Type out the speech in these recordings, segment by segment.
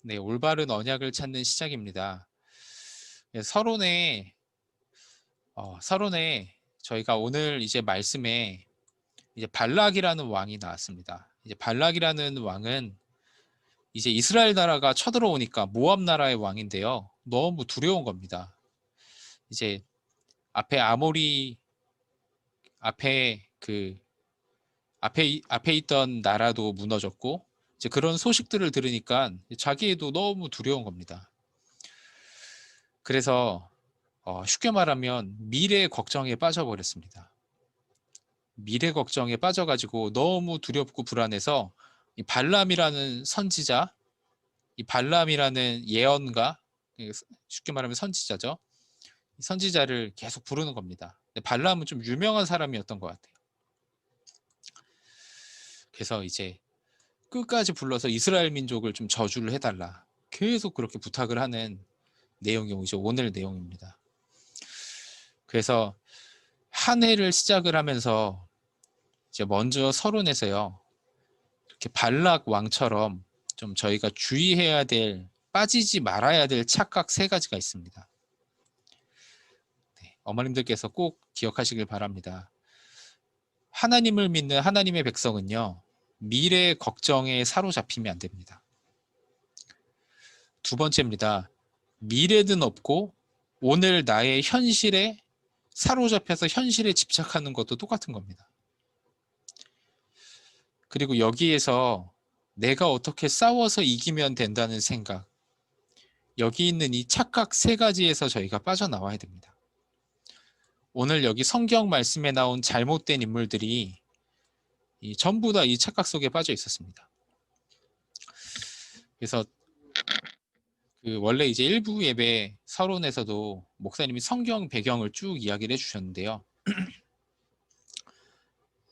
네, 올바른 언약을 찾는 시작입니다. 네, 서론에 저희가 오늘 이제 말씀에 이제 발락이라는 왕이 나왔습니다. 이제 발락이라는 왕은 이제 이스라엘 나라가 쳐들어오니까 모압 나라의 왕인데요. 너무 두려운 겁니다. 이제 앞에 아모리 앞에 앞에 있던 나라도 무너졌고 이제 그런 소식들을 들으니까 자기도 너무 두려운 겁니다. 그래서 쉽게 말하면 미래 걱정에 빠져버렸습니다. 미래 걱정에 빠져가지고 너무 두렵고 불안해서 이 발람이라는 선지자, 이 발람이라는 예언가, 쉽게 말하면 선지자죠. 이 선지자를 계속 부르는 겁니다. 근데 발람은 좀 유명한 사람이었던 것 같아요. 그래서 이제 끝까지 불러서 이스라엘 민족을 좀 저주를 해달라. 계속 그렇게 부탁을 하는 내용이 이제 오늘 내용입니다. 그래서 한 해를 시작을 하면서 이제 먼저 서론에서요. 이렇게 발락 왕처럼 좀 저희가 주의해야 될, 빠지지 말아야 될 착각 세 가지가 있습니다. 네, 어머님들께서 꼭 기억하시길 바랍니다. 하나님을 믿는 하나님의 백성은요. 미래 걱정에 사로잡히면 안 됩니다. 두 번째입니다. 미래는 없고 오늘 나의 현실에 사로잡혀서 현실에 집착하는 것도 똑같은 겁니다. 그리고 여기에서 내가 어떻게 싸워서 이기면 된다는 생각, 여기 있는 이 착각 세 가지에서 저희가 빠져나와야 됩니다. 오늘 여기 성경 말씀에 나온 잘못된 인물들이 전부 다 이 착각 속에 빠져 있었습니다. 그래서 원래 이제 일부 예배 서론에서도 목사님이 성경 배경을 쭉 이야기를 해주셨는데요.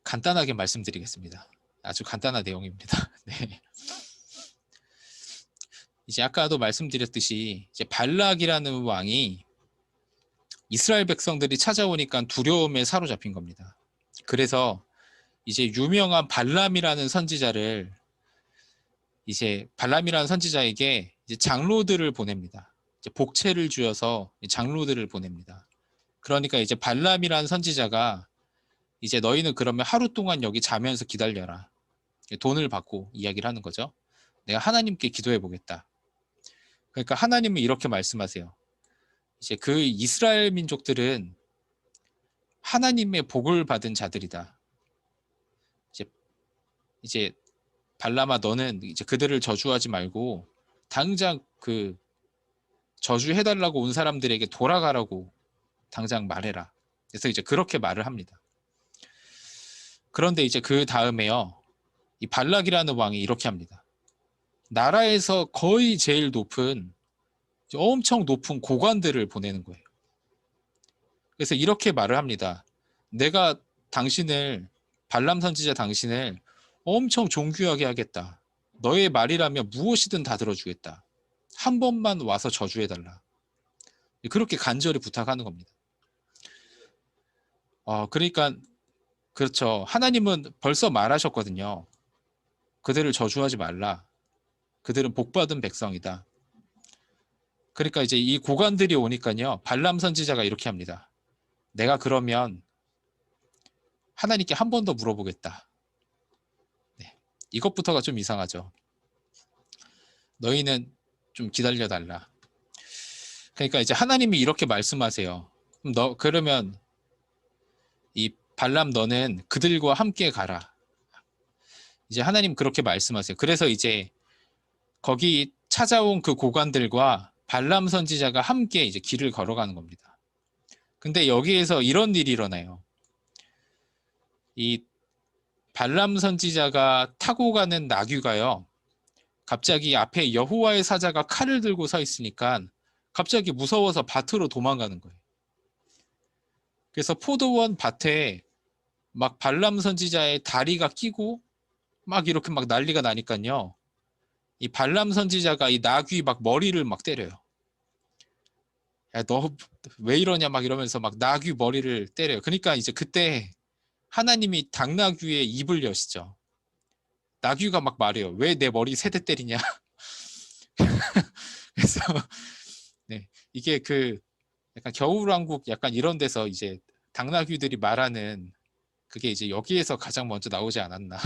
간단하게 말씀드리겠습니다. 아주 간단한 내용입니다. 네. 이제 아까도 말씀드렸듯이 이제 발락이라는 왕이 이스라엘 백성들이 찾아오니까 두려움에 사로잡힌 겁니다. 그래서 이제 유명한 발람이라는 선지자를 이제 발람이라는 선지자에게 이제 장로들을 보냅니다. 이제 복채를 주어서 장로들을 보냅니다. 그러니까 이제 발람이라는 선지자가 이제 너희는 그러면 하루 동안 여기 자면서 기다려라. 돈을 받고 이야기를 하는 거죠. 내가 하나님께 기도해 보겠다. 그러니까 하나님은 이렇게 말씀하세요. 이제 그 이스라엘 민족들은 하나님의 복을 받은 자들이다. 이제 발람아 너는 이제 그들을 저주하지 말고 당장 그 저주해달라고 온 사람들에게 돌아가라고 당장 말해라. 그래서 이제 그렇게 말을 합니다. 그런데 이제 그 다음에요. 이 발락이라는 왕이 이렇게 합니다. 나라에서 거의 제일 높은 엄청 높은 고관들을 보내는 거예요. 그래서 이렇게 말을 합니다. 내가 당신을 발람 선지자 당신을 엄청 존귀하게 하겠다. 너의 말이라면 무엇이든 다 들어주겠다. 한 번만 와서 저주해달라. 그렇게 간절히 부탁하는 겁니다. 그러니까 그렇죠. 하나님은 벌써 말하셨거든요. 그들을 저주하지 말라. 그들은 복받은 백성이다. 그러니까 이제 이 고관들이 오니까요. 발람 선지자가 이렇게 합니다. 내가 그러면 하나님께 한 번 더 물어보겠다. 네. 이것부터가 좀 이상하죠. 너희는 좀 기다려달라. 그러니까 이제 하나님이 이렇게 말씀하세요. 그러면 이 발람 너는 그들과 함께 가라. 이제 하나님 그렇게 말씀하세요. 그래서 이제 거기 찾아온 그 고관들과 발람 선지자가 함께 이제 길을 걸어가는 겁니다. 근데 여기에서 이런 일이 일어나요. 이 발람 선지자가 타고 가는 나귀가요. 갑자기 앞에 여호와의 사자가 칼을 들고 서 있으니까 갑자기 무서워서 밭으로 도망가는 거예요. 그래서 포도원 밭에 막 발람 선지자의 다리가 끼고 막 이렇게 막 난리가 나니까요. 이 발람 선지자가 이 나귀 막 머리를 막 때려요. 야, 너 왜 이러냐 막 이러면서 막 나귀 머리를 때려요. 그러니까 이제 그때 하나님이 당나귀의 입을 여시죠. 나귀가 막 말해요. 왜 내 머리 3대 때리냐? 그래서 네, 이게 그 약간 겨울왕국 약간 이런 데서 이제 당나귀들이 말하는 그게 이제 여기에서 가장 먼저 나오지 않았나.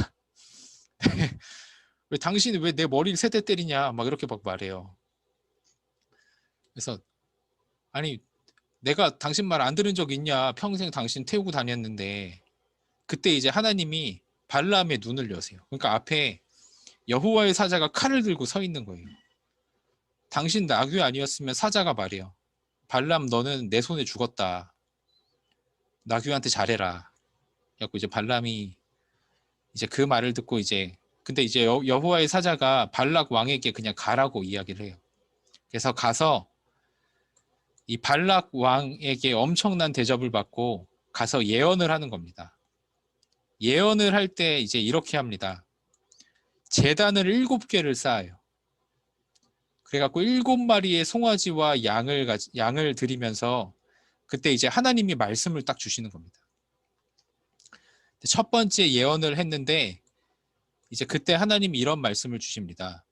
왜 당신이 왜 내 머리를 3대 때리냐 막 이렇게 막 말해요. 그래서 아니 내가 당신 말 안 들은 적 있냐, 평생 당신 태우고 다녔는데. 그때 이제 하나님이 발람의 눈을 여세요. 그러니까 앞에 여호와의 사자가 칼을 들고 서 있는 거예요. 당신 나귀 아니었으면 사자가 말해요. 발람 너는 내 손에 죽었다. 나귀한테 잘해라. 그래갖고 이제 발람이 이제 그 말을 듣고 이제 근데 이제 여호와의 사자가 발락 왕에게 그냥 가라고 이야기를 해요. 그래서 가서 이 발락 왕에게 엄청난 대접을 받고 가서 예언을 하는 겁니다. 예언을 할 때 이제 이렇게 합니다. 제단을 7개를 쌓아요. 그래갖고 7마리의 송아지와 양을 드리면서 그때 이제 하나님이 말씀을 딱 주시는 겁니다. 첫 번째 예언을 했는데 이제 그때 하나님이 이런 말씀을 주십니다.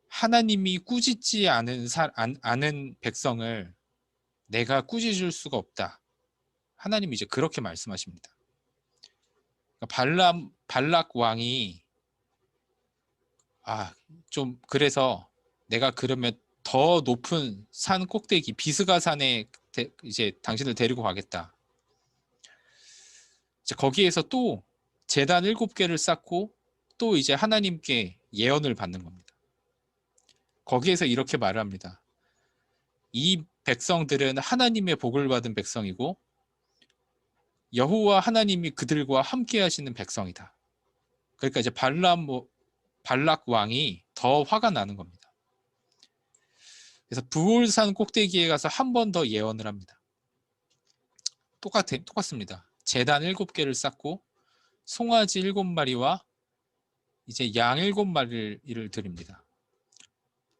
하나님이 꾸짖지 않은 백성을 내가 꾸짖을 수가 없다. 하나님이 이제 그렇게 말씀하십니다. 발락 왕이 좀 그래서 내가 그러면 더 높은 산 꼭대기 비스가 산에 이제 당신을 데리고 가겠다. 이제 거기에서 또 제단 7개를 쌓고 또 이제 하나님께 예언을 받는 겁니다. 거기에서 이렇게 말을 합니다. 이 백성들은 하나님의 복을 받은 백성이고 여호와 하나님이 그들과 함께 하시는 백성이다. 그러니까 이제 발락 왕이 더 화가 나는 겁니다. 그래서 부올산 꼭대기에 가서 한 번 더 예언을 합니다. 똑같습니다. 제단 7개를 쌓고 송아지 7마리와 이제 양 7마리를 드립니다.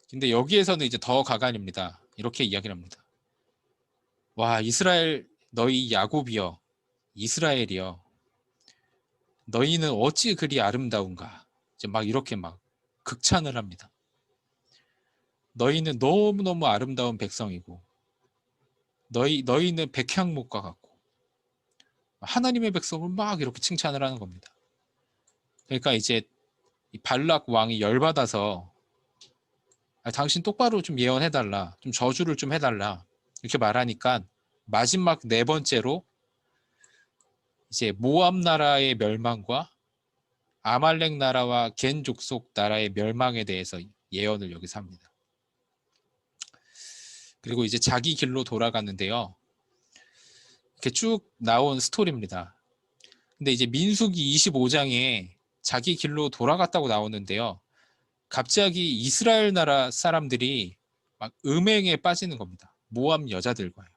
근데 여기에서는 이제 더 가관입니다. 이렇게 이야기를 합니다. 와, 이스라엘 너희 야곱이여, 이스라엘이여, 너희는 어찌 그리 아름다운가. 이제 막 이렇게 막 극찬을 합니다. 너희는 너무너무 아름다운 백성이고 너희는 백향목과 같고 하나님의 백성을 막 이렇게 칭찬을 하는 겁니다. 그러니까 이제 발락 왕이 열받아서 당신 똑바로 좀 예언해달라, 좀 저주를 좀 해달라 이렇게 말하니까 마지막 4번째로 이제 모압 나라의 멸망과 아말렉 나라와 겐 족속 나라의 멸망에 대해서 예언을 여기서 합니다. 그리고 이제 자기 길로 돌아가는데요. 이렇게 쭉 나온 스토리입니다. 근데 이제 민수기 25장에 자기 길로 돌아갔다고 나오는데요. 갑자기 이스라엘 나라 사람들이 막 음행에 빠지는 겁니다. 모압 여자들과요.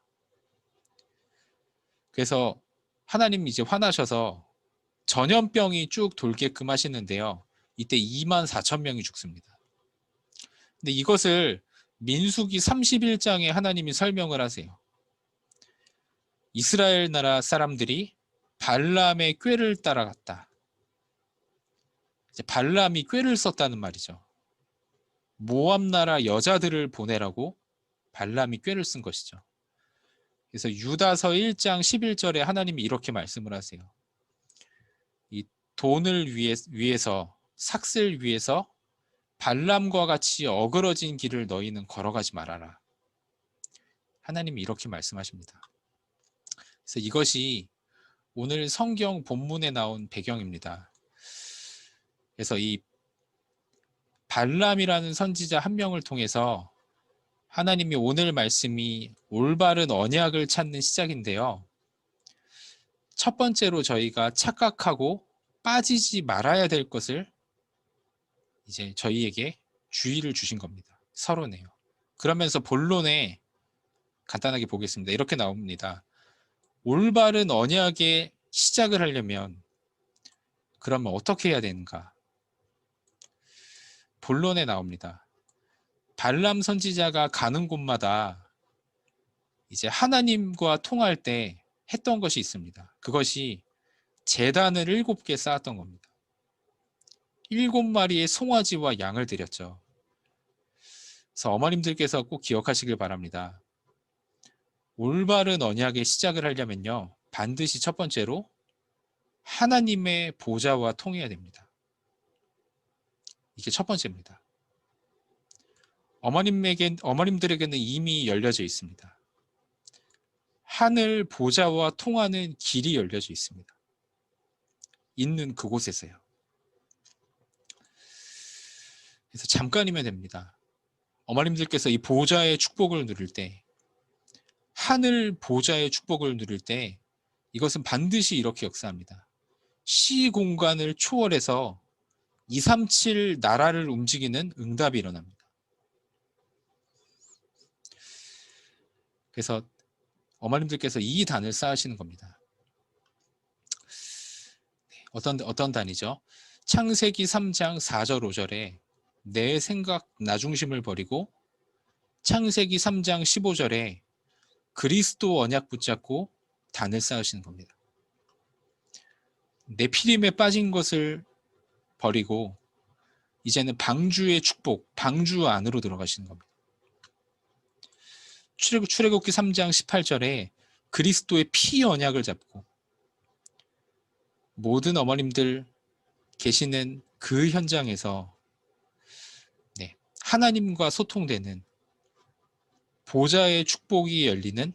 그래서 하나님이 이제 화나셔서 전염병이 쭉 돌게끔 하시는데요. 이때 24,000명이 죽습니다. 근데 이것을 민수기 31장에 하나님이 설명을 하세요. 이스라엘 나라 사람들이 발람의 꾀를 따라갔다. 이제 발람이 꾀를 썼다는 말이죠. 모압 나라 여자들을 보내라고 발람이 꾀를 쓴 것이죠. 그래서 유다서 1장 11절에 하나님이 이렇게 말씀을 하세요. 이 돈을 위해서 삭슬 위해서 발람과 같이 어그러진 길을 너희는 걸어가지 말아라. 하나님이 이렇게 말씀하십니다. 그래서 이것이 오늘 성경 본문에 나온 배경입니다. 그래서 이 발람이라는 선지자 한 명을 통해서 하나님이 오늘 말씀이 올바른 언약을 찾는 시작인데요. 첫 번째로 저희가 착각하고 빠지지 말아야 될 것을 이제 저희에게 주의를 주신 겁니다. 서론에요. 그러면서 본론에 간단하게 보겠습니다. 이렇게 나옵니다. 올바른 언약의 시작을 하려면 그러면 어떻게 해야 되는가? 본론에 나옵니다. 발람 선지자가 가는 곳마다 이제 하나님과 통할 때 했던 것이 있습니다. 그것이 제단을 7개 쌓았던 겁니다. 7마리의 송아지와 양을 드렸죠. 그래서 어머님들께서 꼭 기억하시길 바랍니다. 올바른 언약의 시작을 하려면요, 반드시 첫 번째로 하나님의 보좌와 통해야 됩니다. 이게 첫 번째입니다. 어머님들에게는 이미 열려져 있습니다. 하늘 보좌와 통하는 길이 열려져 있습니다. 있는 그곳에서요. 그래서 잠깐이면 됩니다. 어머님들께서 이 보좌의 축복을 누릴 때, 하늘 보좌의 축복을 누릴 때 이것은 반드시 이렇게 역사합니다. 시공간을 초월해서 237 나라를 움직이는 응답이 일어납니다. 그래서 어머님들께서 이 단을 쌓으시는 겁니다. 어떤 단이죠? 창세기 3장 4절 5절에 내 생각 나 중심을 버리고, 창세기 3장 15절에 그리스도 언약 붙잡고 단을 쌓으시는 겁니다. 네피림에 빠진 것을 버리고 이제는 방주의 축복, 방주 안으로 들어가시는 겁니다. 출애굽기 3장 18절에 그리스도의 피 언약을 잡고, 모든 어머님들 계시는 그 현장에서 하나님과 소통되는 보좌의 축복이 열리는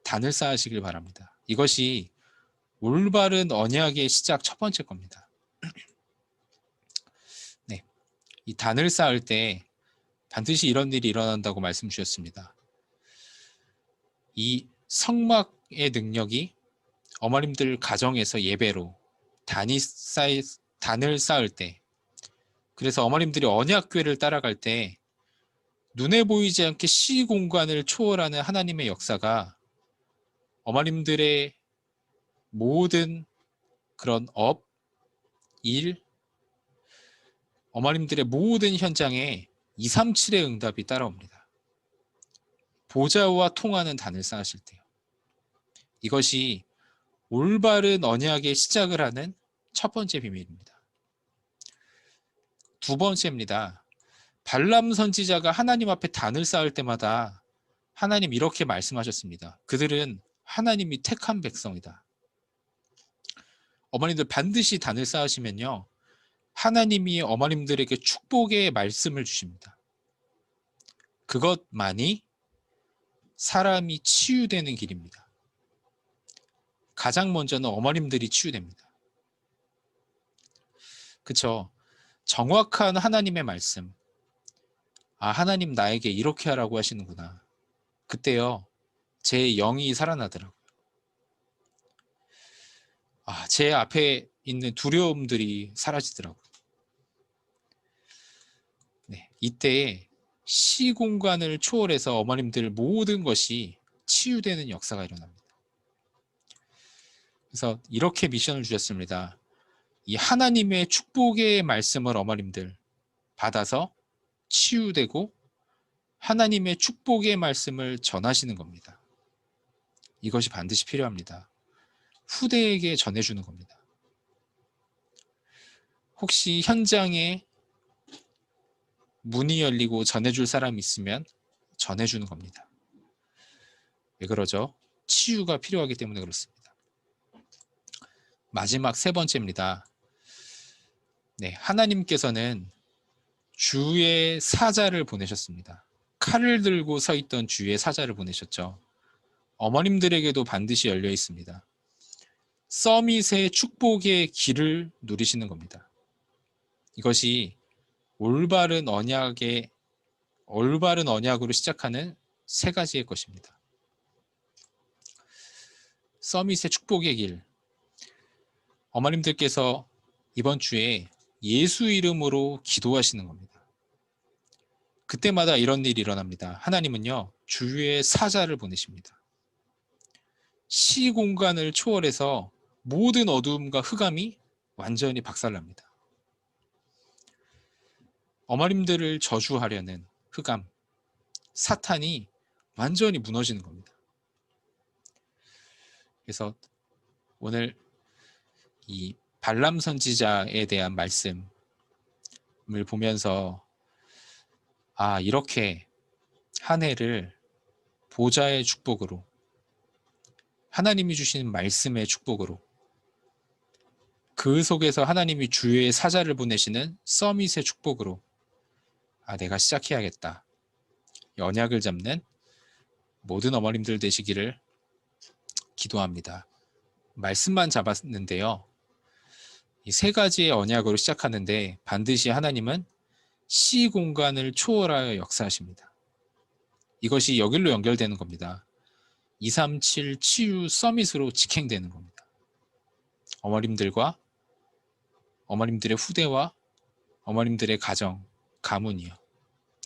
단을 쌓으시길 바랍니다. 이것이 올바른 언약의 시작 첫 번째 겁니다. 이 단을 쌓을 때 반드시 이런 일이 일어난다고 말씀 주셨습니다. 이 성막의 능력이 어머님들 가정에서 예배로 단을 쌓을 때, 그래서 어머님들이 언약궤를 따라갈 때 눈에 보이지 않게 시공간을 초월하는 하나님의 역사가 어머님들의 모든 그런 일, 어머님들의 모든 현장에 237의 응답이 따라옵니다. 보좌와 통하는 단을 쌓으실 때요. 이것이 올바른 언약의 시작을 하는 첫 번째 비밀입니다. 두 번째입니다. 발람 선지자가 하나님 앞에 단을 쌓을 때마다 하나님 이렇게 말씀하셨습니다. 그들은 하나님이 택한 백성이다. 어머님들 반드시 단을 쌓으시면요, 하나님이 어머님들에게 축복의 말씀을 주십니다. 그것만이 사람이 치유되는 길입니다. 가장 먼저는 어머님들이 치유됩니다. 그쵸? 정확한 하나님의 말씀. 아, 하나님 나에게 이렇게 하라고 하시는구나. 그때요, 제 영이 살아나더라고요. 아, 제 앞에 있는 두려움들이 사라지더라고요. 이때 시공간을 초월해서 어머님들 모든 것이 치유되는 역사가 일어납니다. 그래서 이렇게 미션을 주셨습니다. 이 하나님의 축복의 말씀을 어머님들 받아서 치유되고 하나님의 축복의 말씀을 전하시는 겁니다. 이것이 반드시 필요합니다. 후대에게 전해주는 겁니다. 혹시 현장에 문이 열리고 전해줄 사람이 있으면 전해주는 겁니다. 왜 그러죠? 치유가 필요하기 때문에 그렇습니다. 마지막 세 번째입니다. 하나님께서는 주의 사자를 보내셨습니다. 칼을 들고 서 있던 주의 사자를 보내셨죠. 어머님들에게도 반드시 열려 있습니다. 서밋의 축복의 길을 누리시는 겁니다. 이것이 올바른 언약으로 시작하는 세 가지의 것입니다. 서밋의 축복의 길. 어머님들께서 이번 주에 예수 이름으로 기도하시는 겁니다. 그때마다 이런 일이 일어납니다. 하나님은요, 주의 사자를 보내십니다. 시공간을 초월해서 모든 어두움과 흑암이 완전히 박살납니다. 어머님들을 저주하려는 흑암, 사탄이 완전히 무너지는 겁니다. 그래서 오늘 이 발람 선지자에 대한 말씀을 보면서 아, 이렇게 한 해를 보좌의 축복으로, 하나님이 주시는 말씀의 축복으로, 그 속에서 하나님이 주의 사자를 보내시는 서밋의 축복으로, 아, 내가 시작해야겠다. 언약을 잡는 모든 어머님들 되시기를 기도합니다. 말씀만 잡았는데요. 이 세 가지의 언약으로 시작하는데 반드시 하나님은 시 공간을 초월하여 역사하십니다. 이것이 여길로 연결되는 겁니다. 237 치유 서밋으로 직행되는 겁니다. 어머님들과 어머님들의 후대와 어머님들의 가정, 가문이요.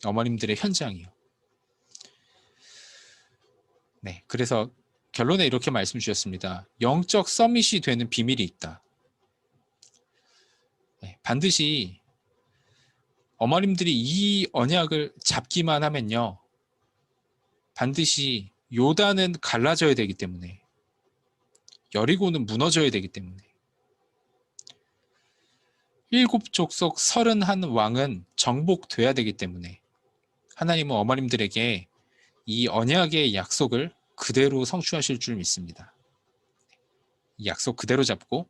어머님들의 현장이요. 네, 그래서 결론에 이렇게 말씀 주셨습니다. 영적 서밋이 되는 비밀이 있다. 네, 반드시 어머님들이 이 언약을 잡기만 하면요. 반드시 요단은 갈라져야 되기 때문에, 여리고는 무너져야 되기 때문에, 일곱 족속 31왕은 정복돼야 되기 때문에 하나님은 어머님들에게 이 언약의 약속을 그대로 성취하실 줄 믿습니다. 이 약속 그대로 잡고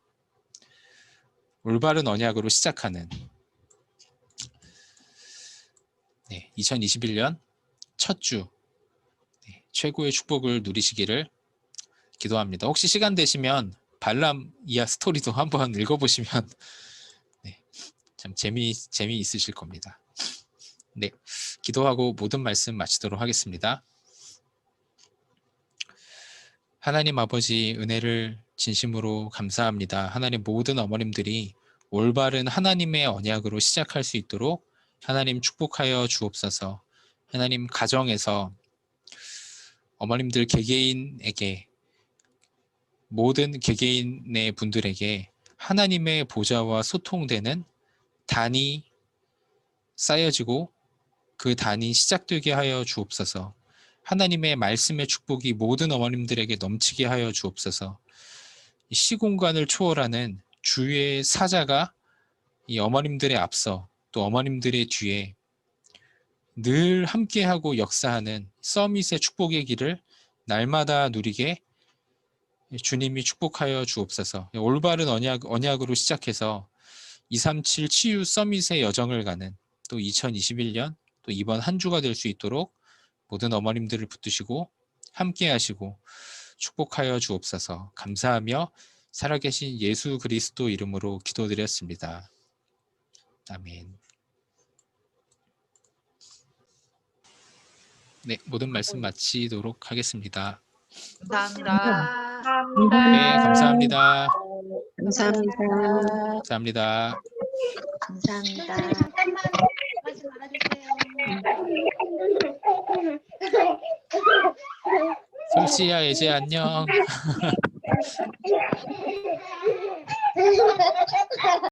올바른 언약으로 시작하는 2021년 첫 주 최고의 축복을 누리시기를 기도합니다. 혹시 시간 되시면 발람 이야 스토리도 한번 읽어보시면 참 재미있으실 겁니다. 네, 기도하고 모든 말씀 마치도록 하겠습니다. 하나님 아버지, 은혜를 진심으로 감사합니다. 하나님, 모든 어머님들이 올바른 하나님의 언약으로 시작할 수 있도록 하나님 축복하여 주옵소서. 하나님, 가정에서 어머님들 개개인에게, 모든 개개인의 분들에게 하나님의 보좌와 소통되는 단이 쌓여지고 그 단이 시작되게 하여 주옵소서. 하나님의 말씀의 축복이 모든 어머님들에게 넘치게 하여 주옵소서. 이 시공간을 초월하는 주의 사자가 이 어머님들의 앞서 또 어머님들의 뒤에 늘 함께하고 역사하는 서밋의 축복의 길을 날마다 누리게 주님이 축복하여 주옵소서. 올바른 언약으로 시작해서 237 치유 서밋의 여정을 가는 또 2021년 또 이번 한 주가 될 수 있도록 모든 어머님들을 붙드시고 함께 하시고 축복하여 주옵소서. 감사하며 살아계신 예수 그리스도 이름으로 기도드렸습니다. 아멘. 네, 모든 말씀 마치도록 하겠습니다. 감사합니다. 네, 감사합니다. 감사합니다. 감사합니다. 감사합니다. 하지 말아주세요. 솔씨야, 예지 안녕.